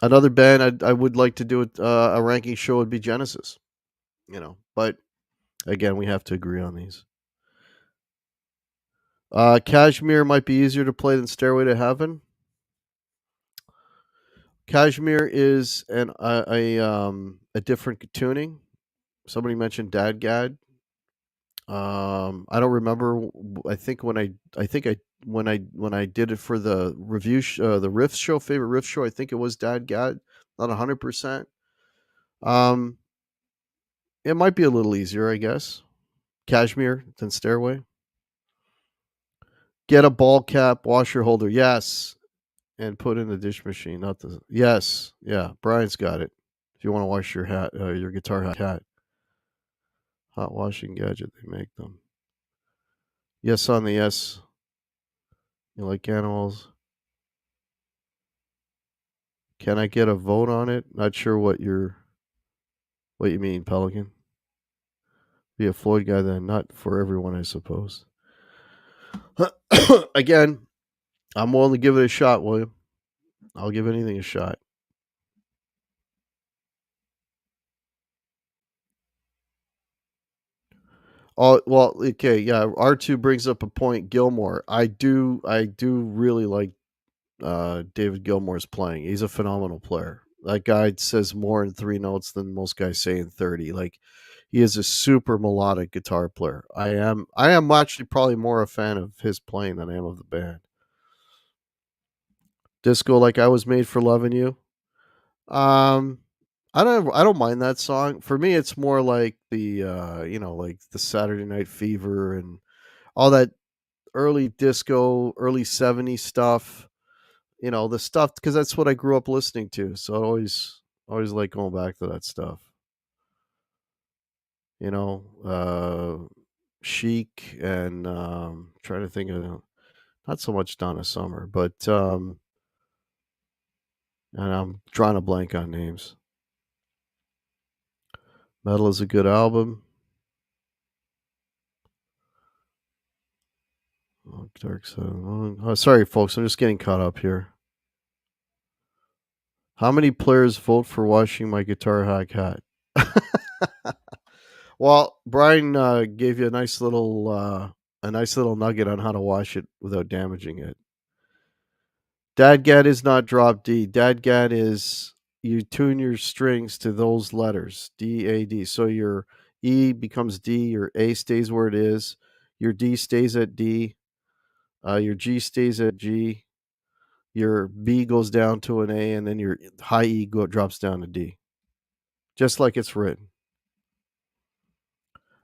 another band I would like to do a ranking show would be Genesis. But again, we have to agree on these. Kashmir might be easier to play than Stairway to Heaven. Kashmir is a different tuning. Somebody mentioned Dadgad. I don't remember. I think when I did it for the the riff show, favorite riff show, I think it was Dadgad. Not 100%. Um, it might be a little easier, I guess. Kashmir than Stairway. Get a ball cap, washer holder. Yes, and put in the dish machine. Not the yes, yeah. Brian's got it. If you want to wash your your guitar hat, hot washing gadget. They make them. Yes on the yes. You like animals? Can I get a vote on it? Not sure what you mean, Pelican. Be a Floyd guy then, not for everyone, I suppose. Again, I'm willing to give it a shot, William. I'll give anything a shot. Oh well, okay, yeah. R2 brings up a point. Gilmore, I do really like David Gilmour's playing. He's a phenomenal player. That guy says more in 3 notes than most guys say in 30. Like he is a super melodic guitar player. I am actually probably more a fan of his playing than I am of the band. Disco Like I Was Made for Loving You. Um I don't mind that song. For me it's more like the like the Saturday Night Fever and all that early disco, early 70s stuff. The stuff because that's what I grew up listening to. So I always like going back to that stuff. You know, Chic and trying to think of not so much Donna Summer, but and I'm drawing a blank on names. Metal is a good album. Oh, Dark Side of the Moon. Oh, sorry, folks. I'm just getting caught up here. How many players vote for washing my guitar hack hat? Well, Brian gave you a nice little nugget on how to wash it without damaging it. Dadgad is not drop D. Dadgad is you tune your strings to those letters D A D. So your E becomes D, your A stays where it is, your D stays at D, your G stays at G, your B goes down to an A, and then your high E drops down to D, just like it's written.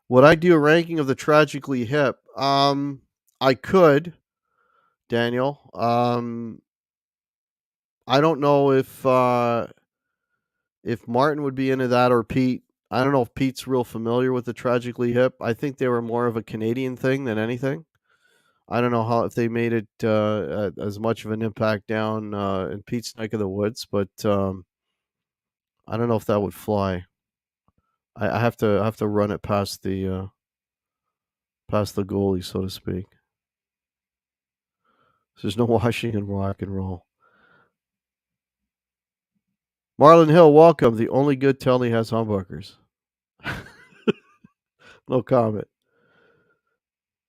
Would I do a ranking of the Tragically Hip? I could, Daniel. I don't know if Martin would be into that or Pete. I don't know if Pete's real familiar with the Tragically Hip. I think they were more of a Canadian thing than anything. I don't know how if they made it as much of an impact down in Pete's neck of the woods, but I don't know if that would fly. I have to run it past the goalie, so to speak. There's no washing in rock and roll. Marlon Hill, welcome. The only good Telly has humbuckers. No comment.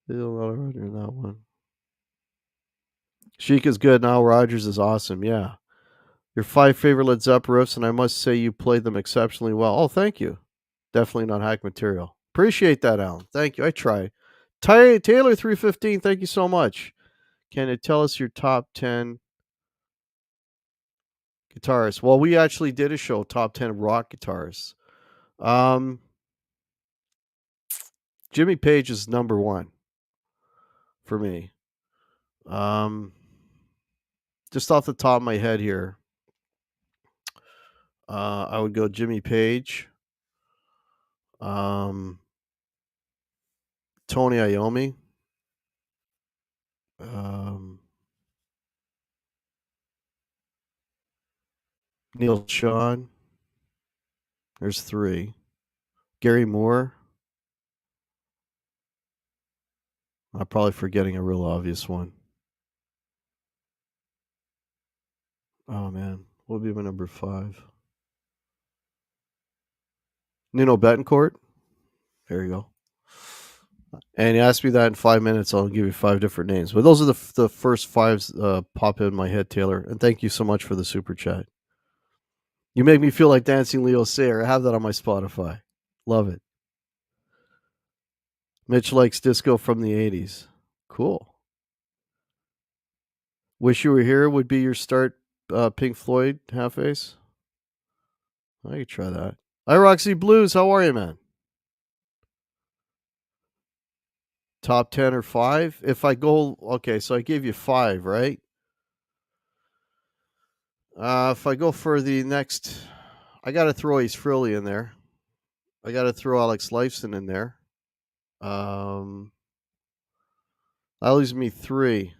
There's a lot of running in that one. Chic is good. Now Rogers is awesome. Yeah. Your 5 favorite Led Zeppelin riffs, and I must say you played them exceptionally well. Oh, thank you. Definitely not hack material. Appreciate that, Alan. Thank you. I try. Taylor 315, thank you so much. Can you tell us your top 10 guitarists? Well, we actually did a show, top 10 rock guitarists. Um, Jimmy Page is number one for me. Um, just off the top of my head here, I would go Jimmy Page, um, Tony Iommi, um, Neil Sean. There's three. Gary Moore. I'm probably forgetting a real obvious one. Oh man, what would be my number 5? Nino Betancourt. There you go. And you asked me that in 5 minutes, I'll give you 5 different names. But those are the first fives pop in my head, Taylor. And thank you so much for the super chat. You make me feel like dancing Leo Sayer. I have that on my Spotify. Love it. Mitch likes disco from the 80s. Cool. Wish You Were Here would be your start Pink Floyd half ace. I could try that. Hi, Roxy Blues. How are you, man? Top 10 or 5? If I go, okay, so I gave you 5, right? If I go for the next, I got to throw Ace Frehley in there. I got to throw Alex Lifeson in there. Um, that leaves me 3.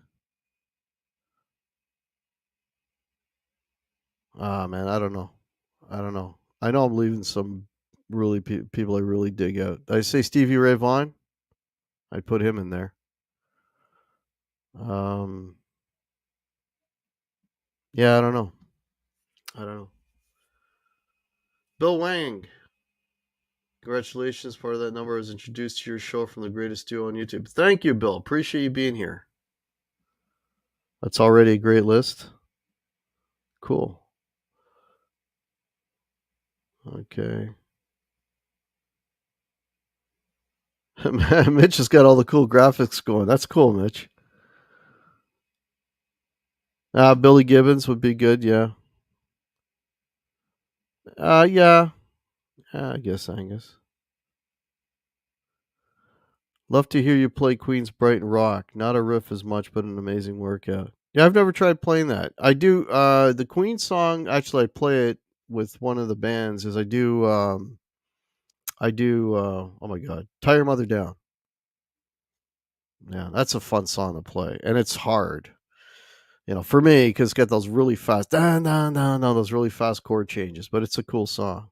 Ah, man, I don't know. I don't know. I know I'm leaving some really people I really dig out. Did I say Stevie Ray Vaughan? I'd put him in there. Um, yeah, I don't know. I don't know. Bill Wang, congratulations. Part of that number was introduced to your show from the greatest duo on YouTube. Thank you, Bill. Appreciate you being here. That's already a great list. Cool. Okay. Mitch has got all the cool graphics going. That's cool, Mitch. Billy Gibbons would be good. Yeah. Yeah. I guess Angus. Love to hear you play Queen's Brighton Rock. Not a riff as much, but an amazing workout. Yeah, I've never tried playing that. I do the Queen song. Actually, I play it with one of the bands. Is I do. Oh my God, Tie Your Mother Down. Yeah, that's a fun song to play, and it's hard. For me, because it's got those really fast, da da da da, those really fast chord changes. But it's a cool song.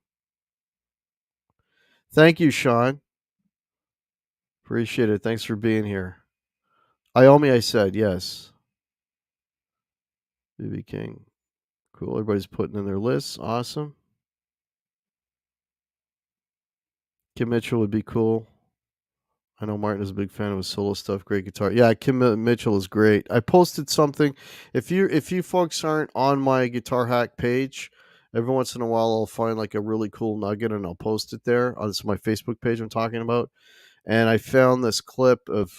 Thank you, Sean. Appreciate it. Thanks for being here. Iomi, I said yes. BB King. Cool. Everybody's putting in their lists. Awesome. Kim Mitchell would be cool. I know Martin is a big fan of his solo stuff. Great guitar. Yeah, Mitchell is great. I posted something. If you folks aren't on my Guitar Hack page, every once in a while I'll find like a really cool nugget and I'll post it there. This is my Facebook page I'm talking about. And I found this clip of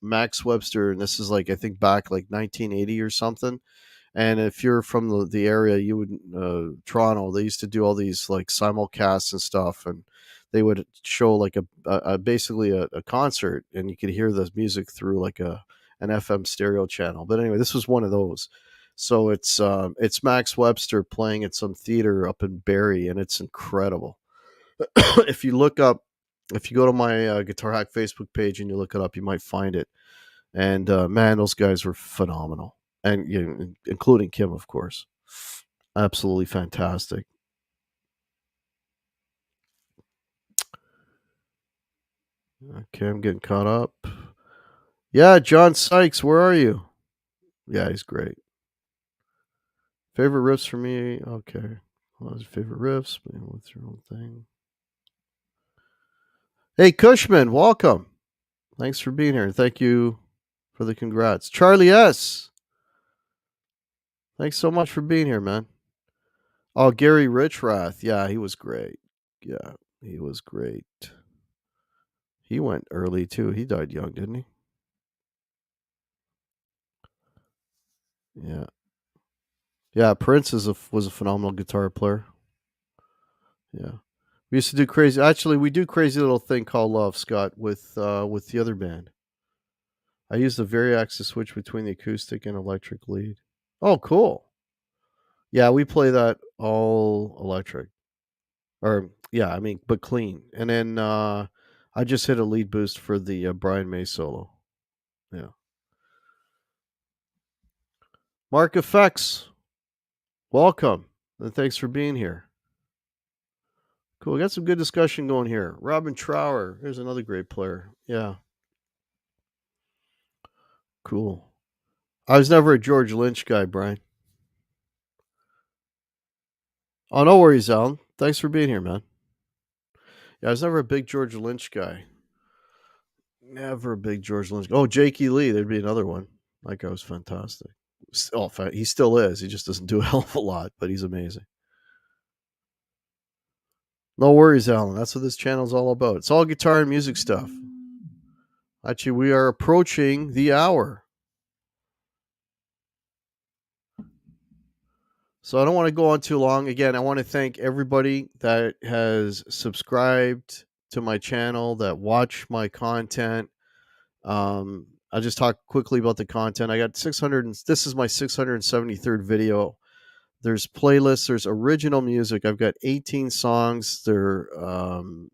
Max Webster, and this is like I think back like 1980 or something. And if you're from the area, you would Toronto. They used to do all these like simulcasts and stuff, and they would show like basically a concert, and you could hear the music through like an FM stereo channel. But anyway, this was one of those. So it's Max Webster playing at some theater up in Barrie, and it's incredible. if you look up, if you go to my Guitar Hack Facebook page and you look it up, you might find it. And man, those guys were phenomenal, and including Kim, of course, absolutely fantastic. Okay, I'm getting caught up. Yeah, John Sykes, where are you? Yeah, he's great. Favorite riffs for me? Okay. What was your favorite riffs? What's your own thing? Hey, Cushman, welcome. Thanks for being here. Thank you for the congrats. Charlie S. Thanks so much for being here, man. Oh, Gary Richrath. Yeah, he was great. Yeah, he was great. He went early too. He died young, didn't he? Yeah. Yeah, Prince was a phenomenal guitar player. Yeah. We used to do crazy. Actually, we do crazy little thing called Love, Scott, with the other band. I used the Variax to switch between the acoustic and electric lead. Oh, cool. Yeah, we play that all electric. Or yeah, I mean, but clean. And then I just hit a lead boost for the Brian May solo. Yeah. Mark Effects, welcome. And thanks for being here. Cool. We got some good discussion going here. Robin Trower, here's another great player. Yeah. Cool. I was never a George Lynch guy, Brian. Oh, no worries, Alan. Thanks for being here, man. Yeah, I was never a big George Lynch guy. Never a big George Lynch. Oh, Jakey Lee, there'd be another one. That guy was fantastic. Oh, he still is. He just doesn't do a hell of a lot, but he's amazing. No worries, Alan. That's what this channel's all about. It's all guitar and music stuff. Actually, we are approaching the hour. So I don't want to go on too long. Again, I want to thank everybody that has subscribed to my channel, that watch my content. I'll just talk quickly about the content. I got 600. This is my 673rd video. There's playlists. There's original music. I've got 18 songs there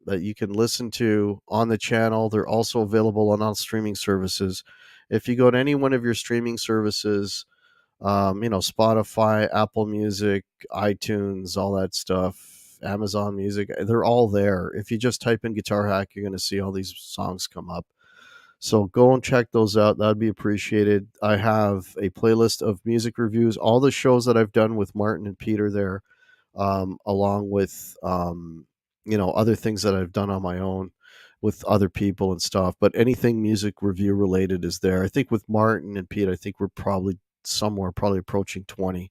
that you can listen to on the channel. They're also available on all streaming services. If you go to any one of your streaming services, Spotify, Apple Music, iTunes, all that stuff, Amazon Music. They're all there. If you just type in Guitar Hack, you're going to see all these songs come up. So go and check those out. That'd be appreciated. I have a playlist of music reviews, all the shows that I've done with Martin and Peter there, along with other things that I've done on my own with other people and stuff. But anything music review related is there. I think with Martin and Pete, I think we're probably approaching 20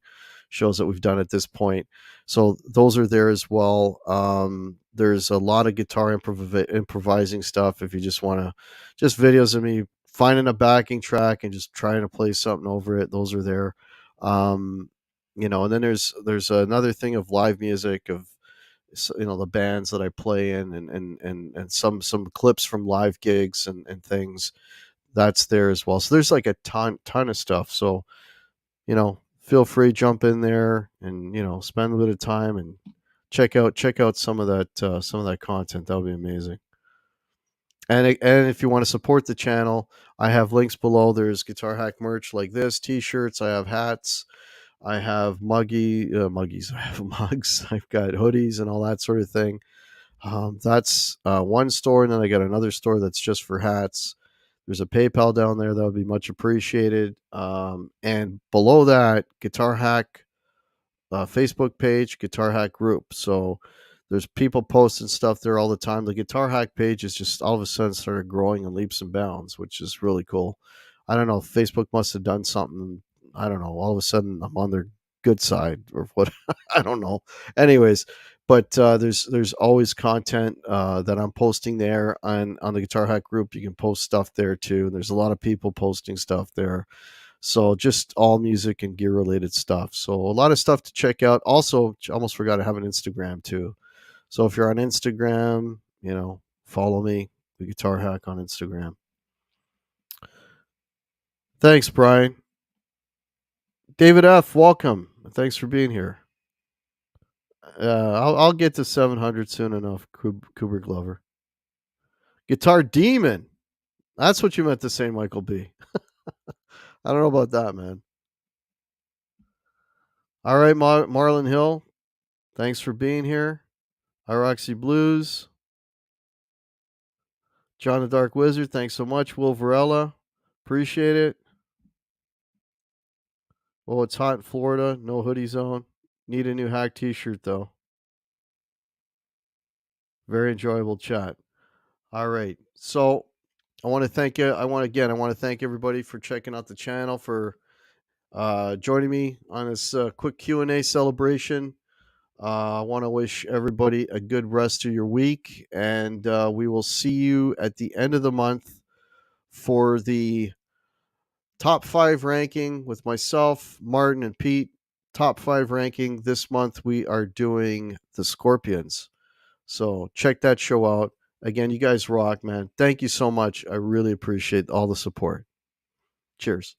shows that we've done at this point. So those are there as well. There's a lot of guitar improvising stuff. If you just want to, just videos of me finding a backing track and just trying to play something over it. Those are there. And then there's another thing of live music of the bands that I play in, and some clips from live gigs and things that's there as well. So there's like a ton of stuff. So feel free jump in there and spend a bit of time and check out some of that content. That would be amazing. And if you want to support the channel, I have links below. There's Guitar Hack merch like this, t-shirts. I have hats. I have muggies. I have mugs. I've got hoodies and all that sort of thing. That's one store, and then I got another store that's just for hats. There's a PayPal down there that would be much appreciated. And below that, Guitar Hack Facebook page, Guitar Hack group. So there's people posting stuff there all the time. The Guitar Hack page is just all of a sudden started growing in leaps and bounds, which is really cool. I don't know. Facebook must have done something. I don't know. All of a sudden, I'm on their good side or what. I don't know. Anyways, but there's always content that I'm posting there on the Guitar Hack group. You can post stuff there too. There's a lot of people posting stuff there. So just all music and gear related stuff. So a lot of stuff to check out. Also, almost forgot to have an Instagram too. So if you're on Instagram, follow me, the Guitar Hack on Instagram. Thanks, Brian. David F., welcome. Thanks for being here. I'll get to 700 soon enough, Cooper Glover. Guitar Demon. That's what you meant to say, Michael B. I don't know about that, man. All right, Marlon Hill. Thanks for being here. Iroxy Blues. John the Dark Wizard. Thanks so much. Will Varela. Appreciate it. Oh, it's hot in Florida. No hoodie zone. Need a new hack t-shirt, though. Very enjoyable chat. All right. So I want to thank you. I want to thank everybody for checking out the channel, for joining me on this quick Q&A celebration. I want to wish everybody a good rest of your week, and we will see you at the end of the month for the top 5 ranking with myself, Martin, and Pete. Top 5 ranking. This month we are doing the Scorpions. So check that show out. Again, you guys rock, man. Thank you so much. I really appreciate all the support. Cheers.